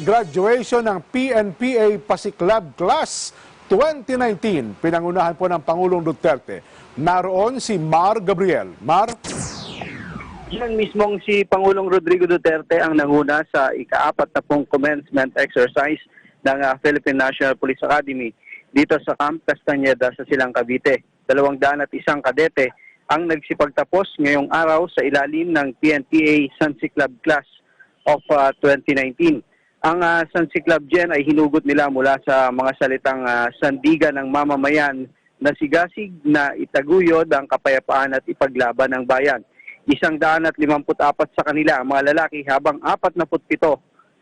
graduation ng PNPA Pasiklab Class 2019. Pinangunahan po ng Pangulong Duterte. Naroon si Mar Gabriel. Mar? Yan mismong si Pangulong Rodrigo Duterte ang nanguna sa ika-40 commencement exercise ng Philippine National Police Academy dito sa Camp Castañeda sa Silang Cavite. 201 kadete ang nagsipagtapos ngayong araw sa ilalim ng PNPA Sansiklab Class of 2019. Ang Sansiklab Gen ay hinugot nila mula sa mga salitang sandigan ng mamamayan na sigasig na itaguyod ang kapayapaan at ipaglaban ng bayan. 154 sa kanila ang mga lalaki habang 47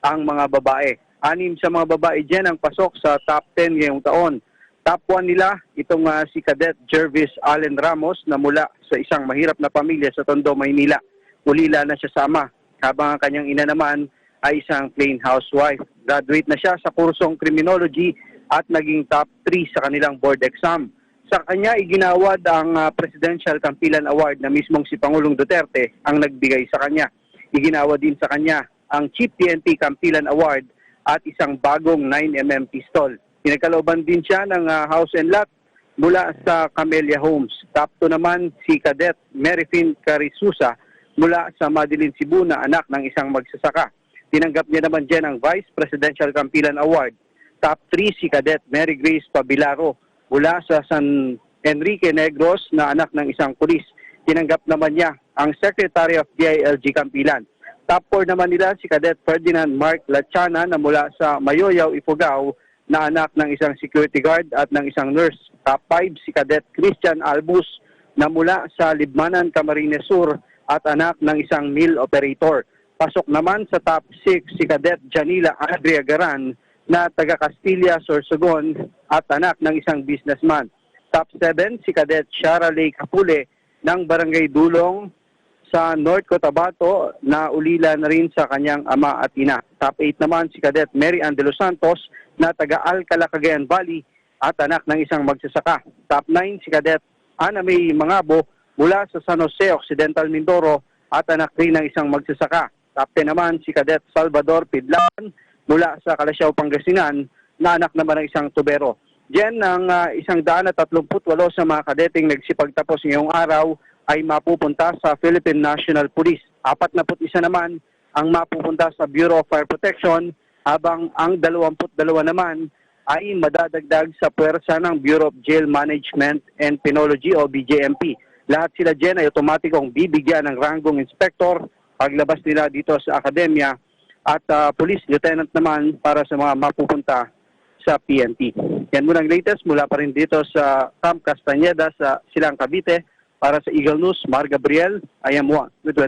ang mga babae. 6 sa mga babae dyan ang pasok sa top 10 ngayong taon. Top 1 nila itong si Cadet Jervis Allen Ramos na mula sa isang mahirap na pamilya sa Tondo, Maynila. Ulila na siya sa ama habang ang kanyang ina naman ay isang plain housewife. Graduate na siya sa kursong criminology at naging top 3 sa kanilang board exam. Sa kanya iginawad ang Presidential Kampilan Award na mismong si Pangulong Duterte ang nagbigay sa kanya. Iginawad din sa kanya ang Chief PNP Kampilan Award at isang bagong 9mm pistol. Pinagkalooban din siya ng house and lot mula sa Camellia Homes. Top 2 naman si Cadet Merifin Carisusa mula sa Madilin, Cebu na anak ng isang magsasaka. Tinanggap niya naman dyan ang Vice Presidential Kampilan Award. Top 3 si Cadet Mary Grace Pabilaro mula sa San Enrique Negros na anak ng isang pulis. Tinanggap naman niya ang Secretary of DILG Kampilan. Top 4 naman nila si Cadet Ferdinand Mark Lachana na mula sa Mayoyaw, Ifugao na anak ng isang security guard at ng isang nurse. Top 5 si Cadet Christian Albus na mula sa Libmanan, Camarines Sur at anak ng isang mill operator. Pasok naman sa top 6 si Cadet Janila Adria Garan na taga Castilla, Sorsogon at anak ng isang businessman. Top 7 si Cadet Shara Lay Capule ng Barangay Dulong sa North Cotabato na ulila na rin sa kanyang ama at ina. Top 8 naman si Cadet Mary Ann de los Santos na taga Alcala, Cagayan Valley at anak ng isang magsasaka. Top 9 si Cadet Ana May Mangabo mula sa San Jose, Occidental Mindoro at anak rin ng isang magsasaka. Top 10 naman si Cadet Salvador Pidlan mula sa Calasiao, Pangasinan na anak naman ng isang tubero. Diyan ang 138 sa mga kadeteng nagsipagtapos ngayong araw ay mapupunta sa Philippine National Police. 41 naman ang mapupunta sa Bureau of Fire Protection habang ang 22 naman ay madadagdag sa puwersa ng Bureau of Jail Management and Penology o BJMP. Lahat sila dyan ay otomatikong bibigyan ng ranggong inspector paglabas nila dito sa akademya at police lieutenant naman para sa mga mapupunta sa PNP. Yan muna ang latest mula pa rin dito sa Camp Castañeda sa Silang Cavite. Para sa Eagle News, Mar Gabriel, I am one with